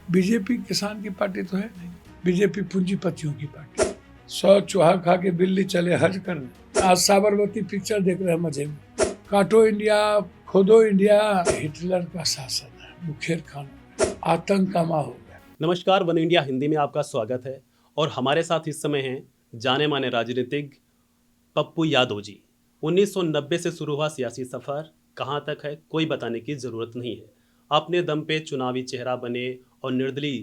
BJP किसान की party तो है नहीं, बीजेपी पूंजीपतियों की पार्टी। 100 चूहा खा के बिल्ली चले हज करने। आज साबरमती पिक्चर देख रहे हैं मजे में। काटो इंडिया, खोदो इंडिया, हिटलर का शासन है, मुखेर खान आतंक का माहौल है। नमस्कार, वन इंडिया हिंदी में आपका स्वागत है और हमारे साथ इस समय हैं जाने माने राजनीतिज्ञ पप्पू यादव जी। 1990 से शुरू हुआ सियासी सफर कहां तक है कोई बताने की जरूरत नहीं है। अपने दम पे चुनावी चेहरा बने और निर्दलीय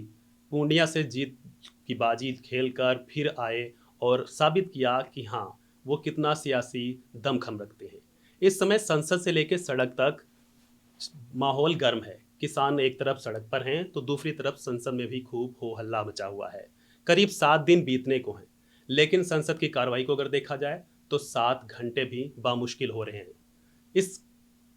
पूर्णिया से जीत की बाजी खेलकर फिर आए और साबित किया कि हाँ, वो कितना सियासी दमखम रखते हैं। इस समय संसद से लेकर सड़क तक माहौल गर्म है। किसान एक तरफ सड़क पर हैं तो दूसरी तरफ संसद में भी खूब हो हल्ला मचा हुआ है। करीब 7 दिन बीतने को हैं, लेकिन संसद की कार्रवाई को अगर देखा जाए तो 7 घंटे भी बामुश्किल हो रहे हैं। इस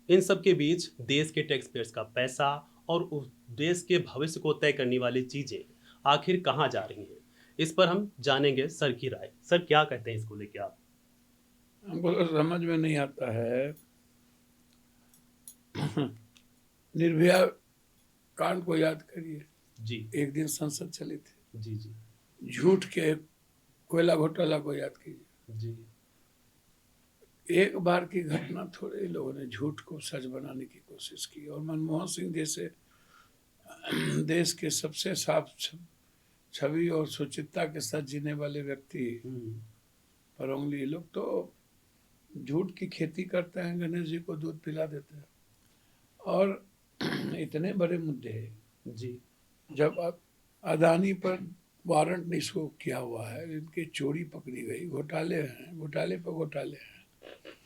इन सब के बीच देश के टैक्स पेयर्स का पैसा और उस देश के भविष्य को तय करने वाली चीजें आखिर कहाँ जा रही हैं, इस पर हम जानेंगे सर की राय। सर, क्या कहते हैं इसको लेके आप? हमको तो समझ में नहीं आता है। निर्भया कांड को याद करिए जी एक दिन संसद चली थी। जी जी झूठ के कोयला घोटाला को याद कीजिए। जी एक बार की घटना थोड़े लोगों ने झूठ को सच बनाने की कोशिश की और मनमोहन सिंह जैसे देश के सबसे साफ छवि और सुचित्ता के साथ जीने वाले व्यक्ति पर उंगली लोग तो झूठ की खेती करते हैं, गणेश जी को दूध पिला देते हैं। और इतने बड़े मुद्दे जी जब अदानी पर वारंट इशू किया हुआ है, इनकी चोरी पकड़ी गई, घोटाले हैं, घोटाले पर घोटाले हैं,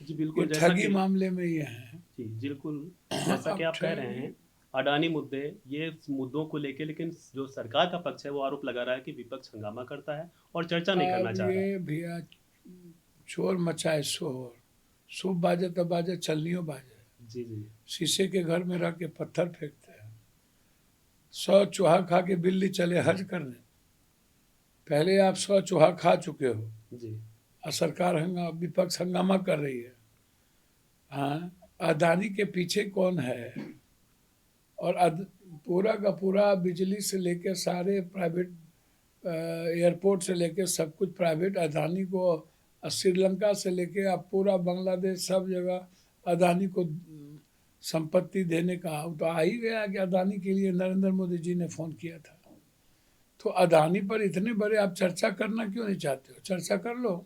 जी बिल्कुल, ये जैसा ठगी कि मामले में ये हैं। जी बिल्कुल, जैसा कि आप कह रहे हैं अडानी मुद्दे, ये मुद्दों को लेके, लेकिन जो सरकार का पक्ष है वो आरोप लगा रहा है कि विपक्ष हंगामा करता है और चर्चा नहीं करना अब चाह रहा है। ये भैया शोर मचाए शोर, सूप बाजे तो बाजे, चलनियों बाजे। जी जी शीशे के घर में रह के पत्थर फेंकते हैं। 100 चूहा खा के बिल्ली चले हज करने। पहले आप 100 चूहा खा चुके हो जी और सरकार विपक्ष हंगामा कर रही है। हाँ, अदानी के पीछे कौन है? और पूरा का पूरा बिजली से लेके सारे प्राइवेट एयरपोर्ट से लेके सब कुछ प्राइवेट अदानी को। श्रीलंका से लेके अब पूरा बांग्लादेश सब जगह अदानी को संपत्ति देने का तो आ ही गया कि अदानी के लिए नरेंद्र मोदी जी ने फ़ोन किया था। तो अदानी पर इतने बड़े आप चर्चा करना क्यों नहीं चाहते हो? चर्चा कर लो।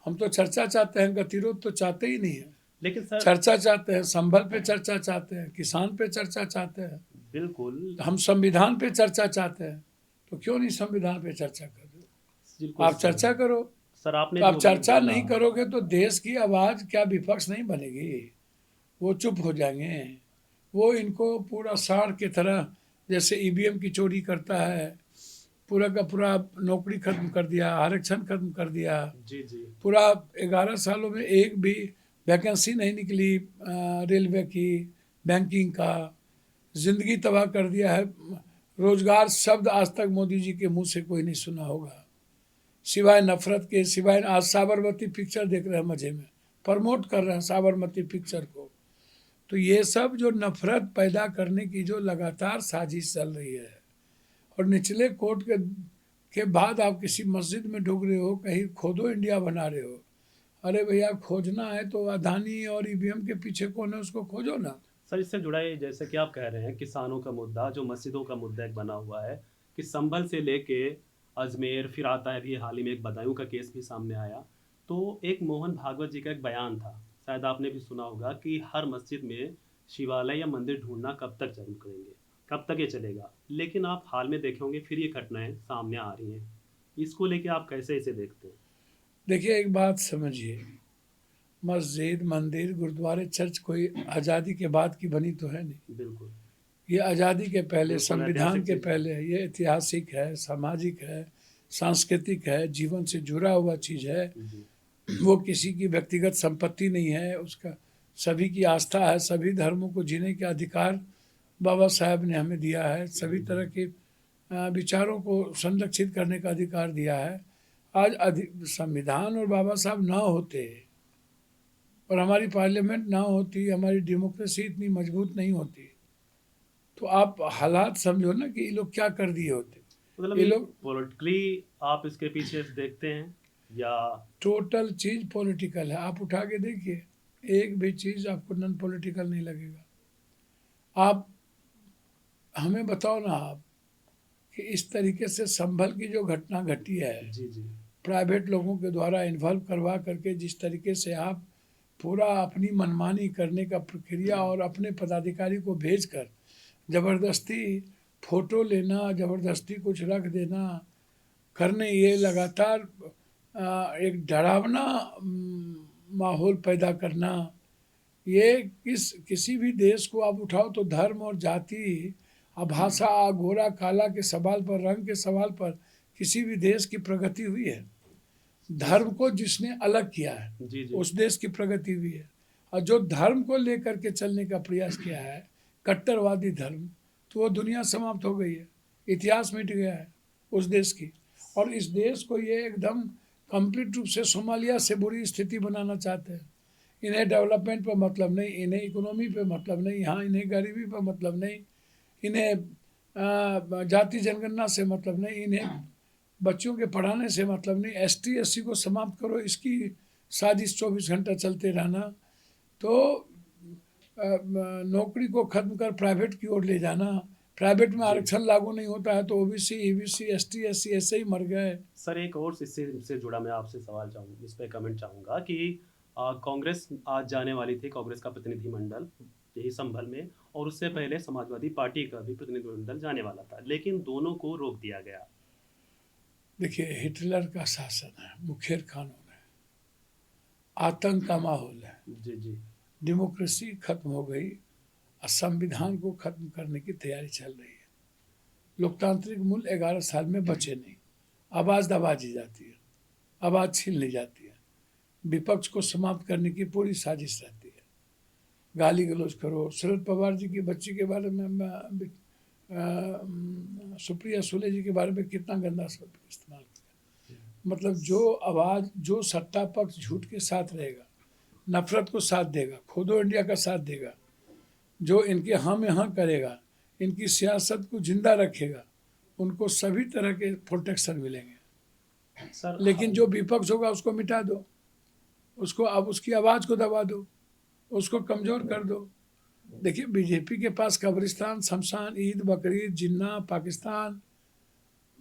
हम तो चर्चा चाहते हैं, गतिरोध तो चाहते ही नहीं है। लेकिन सर, चर्चा चाहते हैं, संभल पे चर्चा चाहते हैं, किसान पे चर्चा चाहते हैं, बिल्कुल हम संविधान पे चर्चा चाहते हैं। तो क्यों नहीं संविधान पे चर्चा कर रहे हो? बिल्कुल आप सर। चर्चा करो। सर, आपने तो आप जो भी चर्चा बोला, नहीं करोगे तो देश की आवाज़ क्या विपक्ष नहीं बनेगी? वो चुप हो जाएंगे। वो इनको पूरा साड़ के तरह, जैसे ईवीएम की चोरी करता है, पूरा का पूरा नौकरी खत्म कर दिया, आरक्षण खत्म कर दिया। जी जी पूरा 11 सालों में एक भी वैकेंसी नहीं निकली रेलवे की, बैंकिंग का। जिंदगी तबाह कर दिया है। रोजगार शब्द आज तक मोदी जी के मुंह से कोई नहीं सुना होगा, सिवाय नफरत के, सिवाय आज साबरमती पिक्चर देख रहे हैं मजे में, प्रमोट कर रहे हैं साबरमती पिक्चर को। तो ये सब जो नफरत पैदा करने की जो लगातार साजिश चल रही है, और निचले कोर्ट के बाद आप किसी मस्जिद में ढूंढ रहे हो, कहीं खोदो इंडिया बना रहे हो। अरे भैया, खोजना है तो अदानी और ईवीएम के पीछे कौन है उसको खोजो ना। सर, इससे जुड़ा है जैसे कि आप कह रहे हैं किसानों का मुद्दा, जो मस्जिदों का मुद्दा एक बना हुआ है कि संभल से लेके अजमेर, फिर आता है, अभी हाल ही में एक बदायूं का केस भी सामने आया। तो एक मोहन भागवत जी का एक बयान था, शायद आपने भी सुना होगा, कि हर मस्जिद में शिवालय या मंदिर ढूंढना कब तक चालू करेंगे, कब तक ये चलेगा। लेकिन आप हाल में देखे होंगे फिर ये घटनाएं सामने आ रही हैं। इसको लेके आप कैसे इसे देखते हैं? देखिए, एक बात समझिए, मस्जिद, मंदिर, गुरुद्वारे, चर्च कोई आज़ादी के बाद की बनी तो है नहीं। बिल्कुल ये आज़ादी के पहले, बिल्कुल संविधान ऐतिहासिक के चीज है। पहले, ये ऐतिहासिक है, सामाजिक है, सांस्कृतिक है, जीवन से जुड़ा हुआ चीज़ है। जी वो किसी की व्यक्तिगत संपत्ति नहीं है, उसका सभी की आस्था है। सभी धर्मों को जीने का अधिकार बाबा साहब ने हमें दिया है। सभी तरह के विचारों को संरक्षित करने का अधिकार दिया है। आज संविधान और बाबा साहब ना होते और हमारी पार्लियामेंट ना होती, हमारी डेमोक्रेसी इतनी मजबूत नहीं होती, तो आप हालात समझो ना कि ये लोग क्या कर दिए होते। मतलब ये ये लोग पॉलिटिकली आप इसके पीछे देखते हैं या? टोटल चीज़ पॉलिटिकल है। आप उठा के देखिए, एक भी चीज़ आपको नॉन पॉलिटिकल नहीं लगेगा। आप हमें बताओ ना आप कि इस तरीके से संभल की जो घटना घटी है, जी जी। प्राइवेट लोगों के द्वारा इन्वॉल्व करवा करके जिस तरीके से आप पूरा अपनी मनमानी करने का प्रक्रिया और अपने पदाधिकारी को भेजकर ज़बरदस्ती फोटो लेना, ज़बरदस्ती कुछ रख देना करने, ये लगातार एक डरावना माहौल पैदा करना। ये किसी भी देश को आप उठाओ तो धर्म और जाति, भाषा, गोरा काला के सवाल पर, रंग के सवाल पर किसी भी देश की प्रगति हुई है? धर्म को जिसने अलग किया है जी जी। उस देश की प्रगति हुई है। और जो धर्म को लेकर के चलने का प्रयास किया है, कट्टरवादी धर्म, तो वो दुनिया समाप्त हो गई है, इतिहास मिट गया है उस देश की। और इस देश को ये एकदम कंप्लीट रूप से सोमालिया से बुरी स्थिति बनाना चाहते हैं। इन्हें डेवलपमेंट पर मतलब नहीं, इन्हें इकोनॉमी पे मतलब नहीं, हाँ इन्हें गरीबी पर मतलब नहीं, इन्हें जाति जनगणना से मतलब नहीं, इन्हें बच्चों के पढ़ाने से मतलब नहीं। एसटी एससी को समाप्त करो, इसकी साजिश 24 घंटा चलते रहना। तो नौकरी को खत्म कर प्राइवेट की ओर ले जाना, प्राइवेट में आरक्षण लागू नहीं होता है तो ओबीसी ईबीसी एसटी एससी ऐसे ही मर गए। सर एक और इससे जुड़ा मैं आपसे सवाल चाहूँ, इस पे कमेंट चाहूँगा कि कांग्रेस आज जाने वाली थी, कांग्रेस का प्रतिनिधिमंडल यही संभल में, और उससे पहले समाजवादी पार्टी का भी प्रतिनिधिमंडल जाने वाला था, लेकिन दोनों को रोक दिया गया। देखिए, हिटलर का शासन है, मुखर कानून है, आतंक का माहौल है, जी जी। डेमोक्रेसी खत्म हो गई और संविधान को खत्म करने की तैयारी चल रही है। लोकतांत्रिक मूल्य 11 साल में बचे नहीं, आवाज़ दबा दी जाती है, आवाज़ छीन ली जाती है, विपक्ष को समाप्त करने की पूरी साजिश रहती है। गाली गलौज करो। शरद पवार जी की बच्ची के बारे में, सुप्रिया सुले जी के बारे में कितना गंदा शब्द इस्तेमाल किया। मतलब जो आवाज़, जो सत्ता पक्ष झूठ के साथ रहेगा, नफरत को साथ देगा, खोदो इंडिया का साथ देगा, जो इनके हाँ में हाँ करेगा, इनकी सियासत को जिंदा रखेगा, उनको सभी तरह के प्रोटेक्शन मिलेंगे। सर लेकिन जो विपक्ष होगा उसको मिटा दो, उसको अब उसकी आवाज़ को दबा दो, उसको कमज़ोर कर दो। देखिए, बीजेपी के पास कब्रिस्तान, शमशान, ईद, बकरीद, जिन्ना, पाकिस्तान,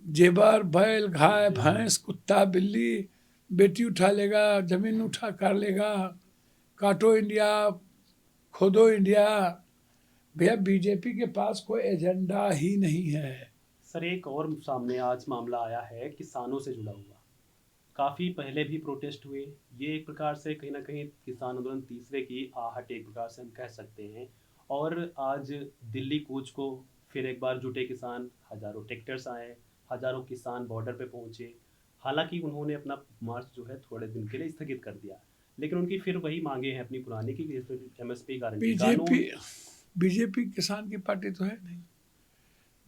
जेबर, बैल, गाय, भैंस, कुत्ता, बिल्ली, बेटी उठा लेगा, जमीन उठा कर लेगा, काटो इंडिया, खोदो इंडिया। भैया, बीजेपी के पास कोई एजेंडा ही नहीं है। सर एक और सामने आज मामला आया है किसानों से जुड़ा हुआ। काफ़ी पहले भी प्रोटेस्ट हुए, ये एक प्रकार से कहीं ना कहीं किसान आंदोलन तीसरे की आहट एक प्रकार से हम कह सकते हैं। और आज दिल्ली कूच को फिर एक बार जुटे किसान, हजारों ट्रैक्टर्स आए, हजारों किसान बॉर्डर पे पहुंचे। हालांकि उन्होंने अपना मार्च जो है थोड़े दिन के लिए स्थगित कर दिया, लेकिन उनकी फिर वही मांगे हैं अपनी पुरानी की एमएसपी गारंटी बीजेपी कानून। बीजेपी किसान की पार्टी तो है नहीं।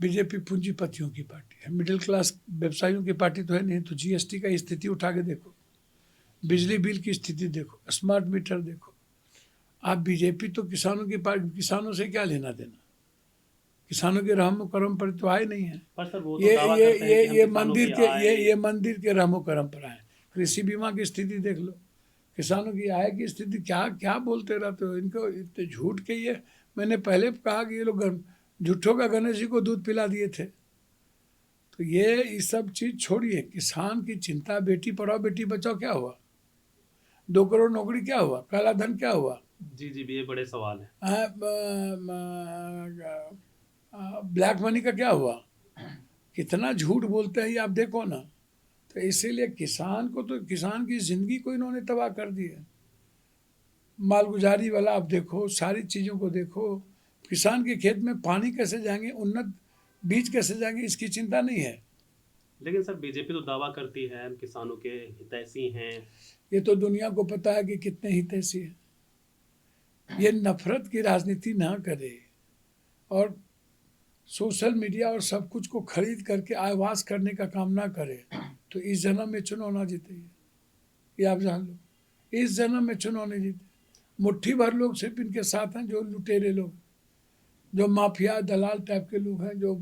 बीजेपी पूंजीपतियों की पार्टी है, मिडिल क्लास व्यवसायियों की पार्टी तो है नहीं। तो जीएसटी का स्थिति उठा के देखो, बिजली बिल की स्थिति देखो, स्मार्ट मीटर देखो। आप बीजेपी तो किसानों की पार्टी, किसानों से क्या लेना देना? किसानों के रहमो करम पर तो आए नहीं है। पर सर वो तो ये दावा ये करते हैं ये कि हम ये किसानों मंदिर की के आय। ये मंदिर के रहमो करम पर आए। कृषि बीमा की स्थिति देख लो, किसानों की आय की स्थिति, क्या क्या बोलते रहते हो इनको, इतने झूठ के। ये मैंने पहले कहा कि ये लोग झूठों का गणेश जी को दूध पिला दिए थे। तो ये सब चीज़ छोड़िए, किसान की चिंता। बेटी पढ़ाओ बेटी बचाओ क्या हुआ? 2 करोड़ नौकरी क्या हुआ? काला धन क्या हुआ? जी जी, ये बड़े सवाल है। ब्लैक मनी का क्या हुआ? कितना झूठ बोलते हैं ये आप देखो ना। तो इसीलिए किसान को, तो किसान की ज़िंदगी को इन्होंने तबाह कर दी है। मालगुजारी वाला आप देखो, सारी चीज़ों को देखो। किसान के खेत में पानी कैसे जाएंगे, उन्नत बीज कैसे जाएंगे, इसकी चिंता नहीं है। लेकिन सर बीजेपी तो दावा करती है हम किसानों के हितैषी हैं। ये तो दुनिया को पता है कि कितने हितैषी हैं। ये नफरत की राजनीति ना करे और सोशल मीडिया और सब कुछ को खरीद करके आवाज़ करने का काम ना करे, तो इस जन्म में चुनाव ना जीतेगी। ये आप जान लो, इस जन्म में चुनाव नहीं जीते। मुट्ठी भर लोग सिर्फ इनके साथ हैं, जो लुटेरे लोग। जो माफिया दलाल टाइप के लोग हैं जो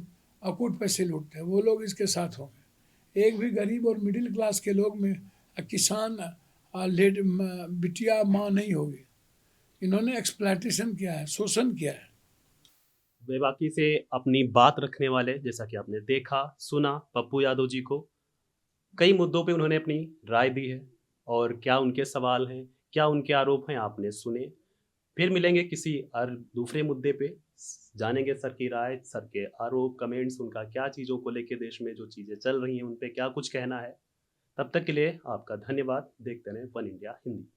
अकूट पैसे लूटते हैं, वो लोग इसके साथ होंगे। एक भी गरीब और मिडिल क्लास के लोग में किसान बिटिया माँ नहीं होगी। इन्होंने एक्सप्लॉइटेशन किया है, शोषण किया है। बेबाकी से अपनी बात रखने वाले, जैसा कि आपने देखा सुना पप्पू यादव जी को, कई मुद्दों पे उन्होंने अपनी राय दी है और क्या उनके सवाल हैं, क्या उनके आरोप हैं, आपने सुने। फिर मिलेंगे किसी और दूसरे मुद्दे पे, जानेंगे सर की राय, सर के आरोप, कमेंट्स, उनका क्या चीज़ों को लेके देश में जो चीज़ें चल रही हैं उन पे क्या कुछ कहना है। तब तक के लिए आपका धन्यवाद। देखते रहें वन इंडिया हिंदी।